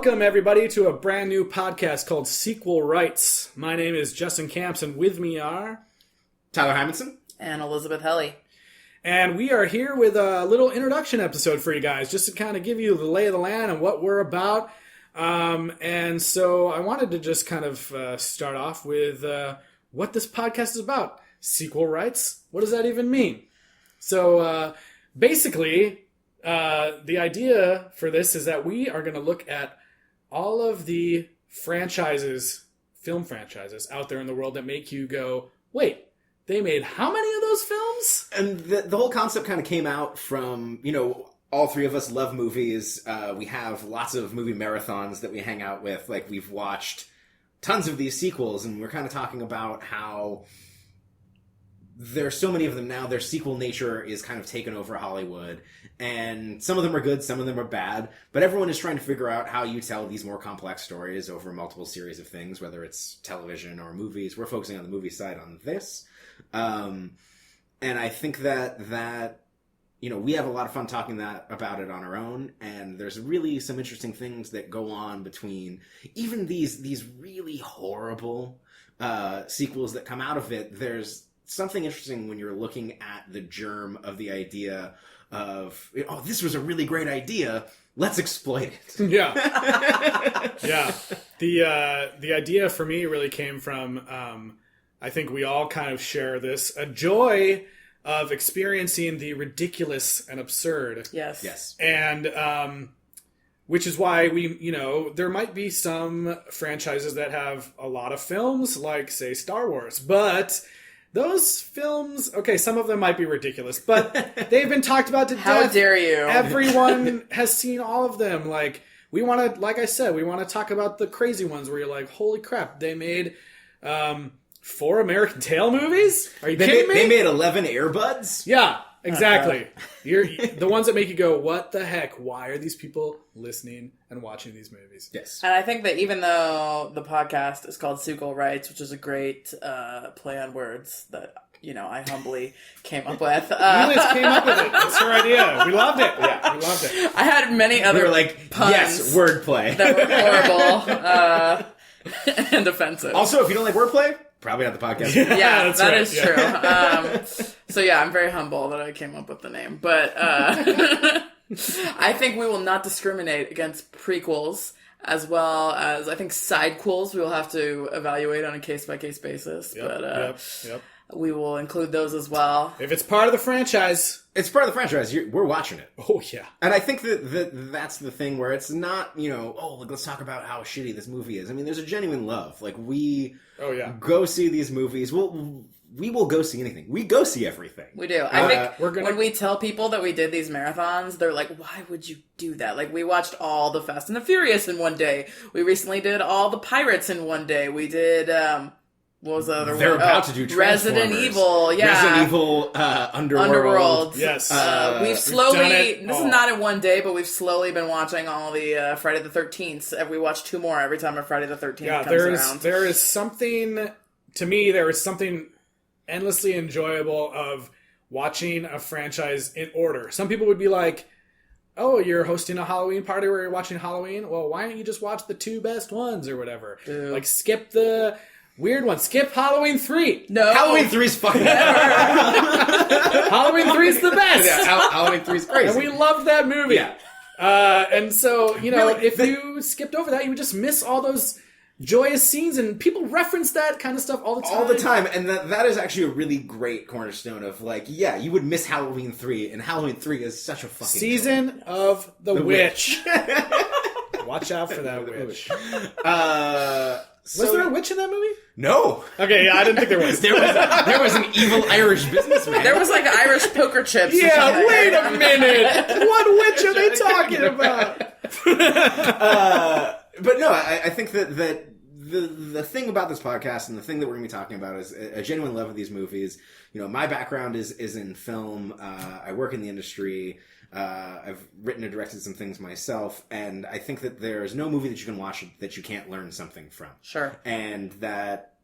Welcome, everybody, to a brand new podcast called Sequel Rights. My name is Justin Camps, and with me are... Tyler Hymanson. And Elizabeth Helly. And we are here with a little introduction episode for you guys, just to kind of give you the lay of the land and what we're about. And so I wanted to just kind of start off with what this podcast is about. Sequel rights? What does that even mean? So basically, the idea for this is that we are going to look at all of the franchises, film franchises out there in the world that make you go, wait, they made how many of those films? And the whole concept kind of came out from, all three of us love movies. We have lots of movie marathons that we hang out with. Like, we've watched tons of these sequels, and we're kind of talking about how there's so many of them now. Their sequel nature is kind of taken over Hollywood. And some of them are good, some of them are bad. But everyone is trying to figure out how you tell these more complex stories over multiple series of things, whether it's television or movies. We're focusing on the movie side on this. And I think that we have a lot of fun talking about it on our own. And there's really some interesting things that go on between even these really horrible sequels that come out of it. There's something interesting when you're looking at the germ of the idea of, this was a really great idea, let's exploit it. Yeah. Yeah. The idea for me really came from, I think we all kind of share this, a joy of experiencing the ridiculous and absurd. Yes. And, which is why there might be some franchises that have a lot of films, like, say, Star Wars, but those films, okay, some of them might be ridiculous, but they've been talked about to death. How dare you? Everyone has seen all of them. Like, we want to, like I said, we want to talk about the crazy ones where you're like, holy crap, they made 4 American Tail movies? Are you kidding me? They made 11 Air Buds? Yeah, exactly. You're the ones that make you go, what the heck? Why are these people listening and watching these movies? Yes. And I think that even though the podcast is called Sequel Rights, which is a great play on words that, I humbly came up with. Eliz came up with it. That's her idea. We loved it. Yeah, we loved it. I had many other puns yes, wordplay. that were horrible and offensive. Also, if you don't like wordplay, probably not the podcast. Yeah, that is right. true. So yeah, I'm very humble that I came up with the name. But I think we will not discriminate against prequels, as well as I think sidequels we will have to evaluate on a case-by-case basis. Yep. We will include those as well. If it's part of the franchise. It's part of the franchise. We're watching it. Oh, yeah. And I think that's the thing where it's not, let's talk about how shitty this movie is. I mean, there's a genuine love. Like, we go see these movies. We will go see anything. We go see everything. We do. I think when we tell people that we did these marathons, they're like, why would you do that? Like, we watched all the Fast and the Furious in one day. We recently did all the Pirates in one day. We did... what was the other one? They're about to do Resident Evil, yeah. Resident Evil, Underworld. Yes. We've slowly, this is not in one day, but we've slowly been watching all the Friday the 13th. We watch 2 more every time a Friday the 13th comes around. There is something, to me, there is something endlessly enjoyable of watching a franchise in order. Some people would be like, oh, you're hosting a Halloween party where you're watching Halloween? Well, why don't you just watch the 2 best ones or whatever? Ew. Like, skip the... weird one. Skip Halloween 3. No. Halloween 3 is fucking Halloween 3 is the best. Yeah, Halloween 3 is crazy. And we loved that movie. Yeah. And so, if you skipped over that, you would just miss all those joyous scenes, and people reference that kind of stuff all the time. All the time. And that is actually a really great cornerstone of, you would miss Halloween 3, and Halloween 3 is such a fucking... Season of the Witch. Watch out for that witch. Was there a witch in that movie? No. Okay, yeah, I didn't think there was. there was an evil Irish businessman. There was Irish poker chips. Yeah, wait a minute. What witch are they talking about? But no, I think that the thing about this podcast and the thing that we're going to be talking about is a genuine love of these movies. My background is in film. I work in the industry. I've written and directed some things myself, and I think that there's no movie that you can watch that you can't learn something from. Sure. And that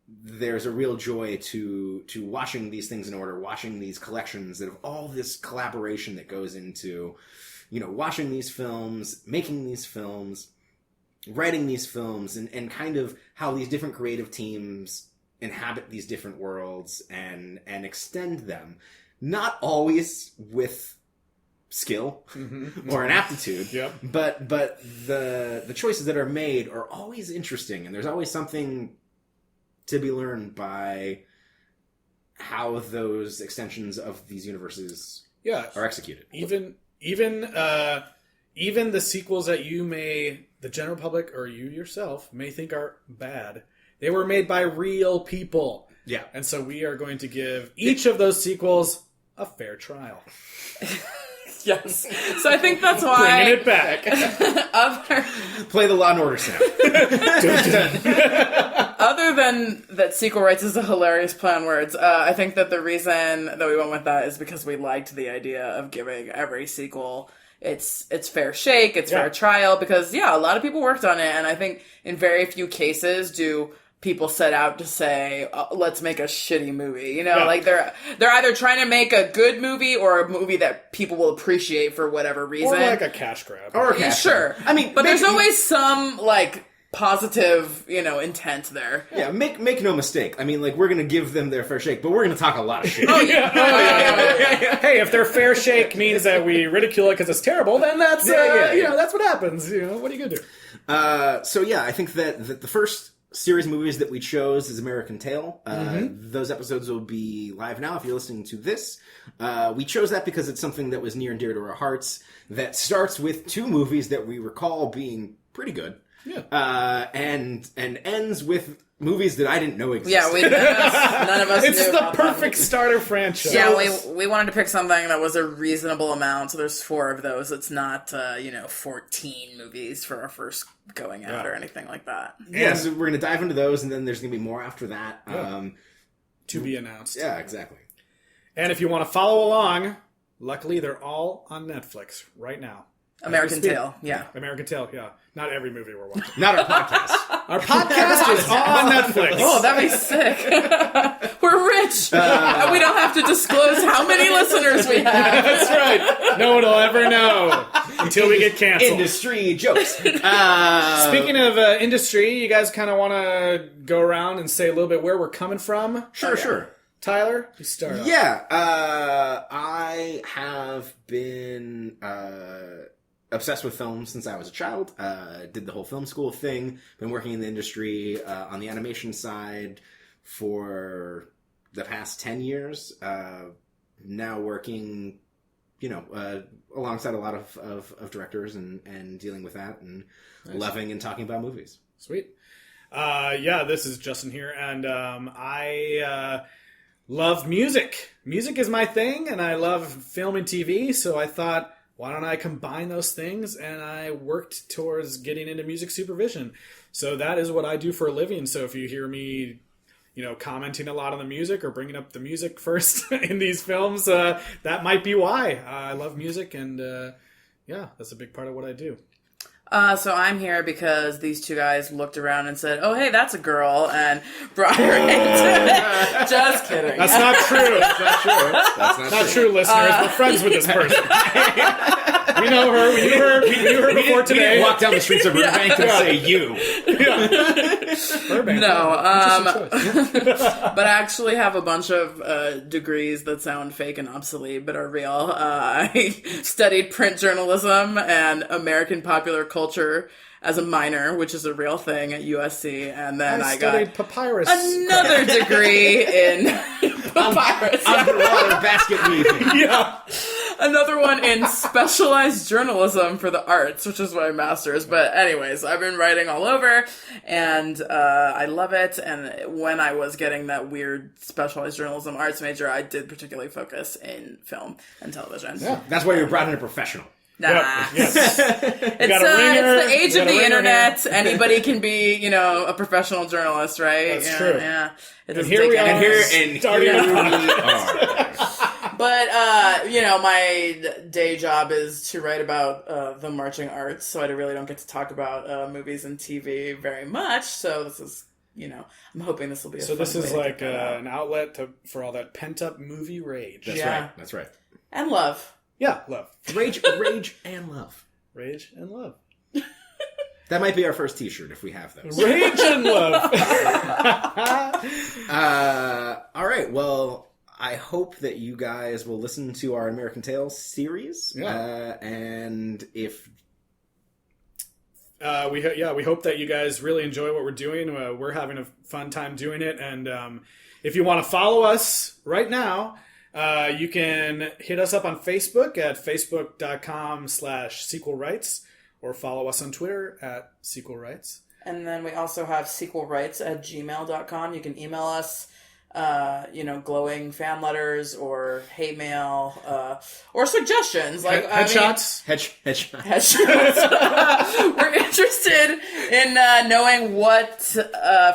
there's a real joy to watching these things in order, watching these collections that have all this collaboration that goes into, watching these films, making these films. writing these films and kind of how these different creative teams inhabit these different worlds and extend them, not always with skill or an aptitude, but the choices that are made are always interesting, and there's always something to be learned by how those extensions of these universes are executed. Even the sequels that the general public or you yourself may think are bad, they were made by real people. Yeah. And so we are going to give each of those sequels a fair trial. Yes. So I think that's why... Bringing it back. Play the Law and Order sound. Other than that Sequel Rights is a hilarious play on words, I think that the reason that we went with that is because we liked the idea of giving every sequel its fair shake, its fair trial, because, a lot of people worked on it, and I think in very few cases do people set out to say, let's make a shitty movie. Like they're either trying to make a good movie or a movie that people will appreciate for whatever reason. Or like a cash grab. Sure. I mean, but there's always some, positive, intent there. Yeah, make no mistake. I mean, we're going to give them their fair shake, but we're going to talk a lot of shit. Hey, if their fair shake means that we ridicule it because it's terrible, then that's, that's what happens. What are you going to do? I think that the first series of movies that we chose is American Tail. Those episodes will be live now if you're listening to this. We chose that because it's something that was near and dear to our hearts, that starts with two movies that we recall being pretty good. Yeah. And ends with movies that I didn't know existed. Yeah, none of us It's knew the about perfect them. starter franchise. Yeah, we wanted to pick something that was a reasonable amount, so there's 4 of those. It's not, 14 movies for our first going out or anything like that. Yeah, so we're going to dive into those, and then there's going to be more after that. To be announced. Yeah, exactly. And if you want to follow along, luckily they're all on Netflix right now. American Tail, yeah. American Tail, yeah. Not every movie we're watching. Not our podcast. Our podcast is on Netflix. Oh, that'd be sick. We're rich. We don't have to disclose how many listeners we have. That's right. No one will ever know until we get canceled. Industry jokes. Speaking of industry, you guys kind of want to go around and say a little bit where we're coming from? Sure. Tyler, you start off. Yeah, I have been obsessed with film since I was a child. Did the whole film school thing. Been working in the industry on the animation side for the past 10 years. Now working, alongside a lot of directors and dealing with that and loving and talking about movies. Sweet. This is Justin here, and I love music. Music is my thing, and I love film and TV, so I thought, why don't I combine those things? And I worked towards getting into music supervision. So that is what I do for a living. So if you hear me, commenting a lot on the music or bringing up the music first in these films, that might be why. I love music, and that's a big part of what I do. So I'm here because these two guys looked around and said, "Oh, hey, that's a girl," and brought her into. Just kidding. That's not true. That's not true, listeners. We're friends with this person. We know her. We knew her before today. We didn't walk down the streets of Burbank and say you. Burbank. No, but I actually have a bunch of degrees that sound fake and obsolete, but are real. I studied print journalism and American popular culture as a minor, which is a real thing at USC, and then I got papyrus. Another degree in papyrus. Underwater basket weaving. Yeah. Another one in specialized journalism for the arts, which is my master's. But anyways, I've been writing all over, and I love it. And when I was getting that weird specialized journalism arts major, I did particularly focus in film and television. Yeah. That's why you're brought in a professional. Nah. Yes. It's the age of the internet. Anybody can be, a professional journalist, right? That's true. Yeah. And here we are. And here we are. But, my day job is to write about the marching arts, so I really don't get to talk about movies and TV very much. So this is, I'm hoping this will be a fun this is way to like get that out. an outlet for all that pent-up movie rage. That's right. And love. Yeah, love. Rage and love. Rage and love. That might be our first T-shirt if we have those. Rage and love. All right. Well, I hope that you guys will listen to our American Tales series. Yeah. And if we hope that you guys really enjoy what we're doing. We're having a fun time doing it, and if you want to follow us right now, you can hit us up on Facebook at facebook.com/sequelrights, or follow us on Twitter at sequelrights. And then we also have sequelrights@gmail.com. You can email us, glowing fan letters or hate mail, or suggestions. Like headshots. We're interested in knowing what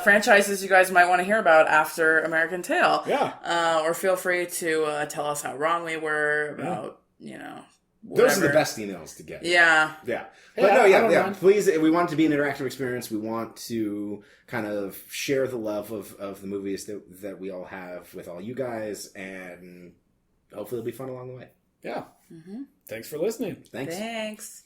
franchises you guys might want to hear about after American Tail. Yeah. Or feel free to tell us how wrong we were about, whatever. Those are the best emails to get. Yeah. Yeah. But please, we want it to be an interactive experience. We want to kind of share the love of the movies that we all have with all you guys, and hopefully it'll be fun along the way. Yeah. Thanks for listening. Thanks. Thanks.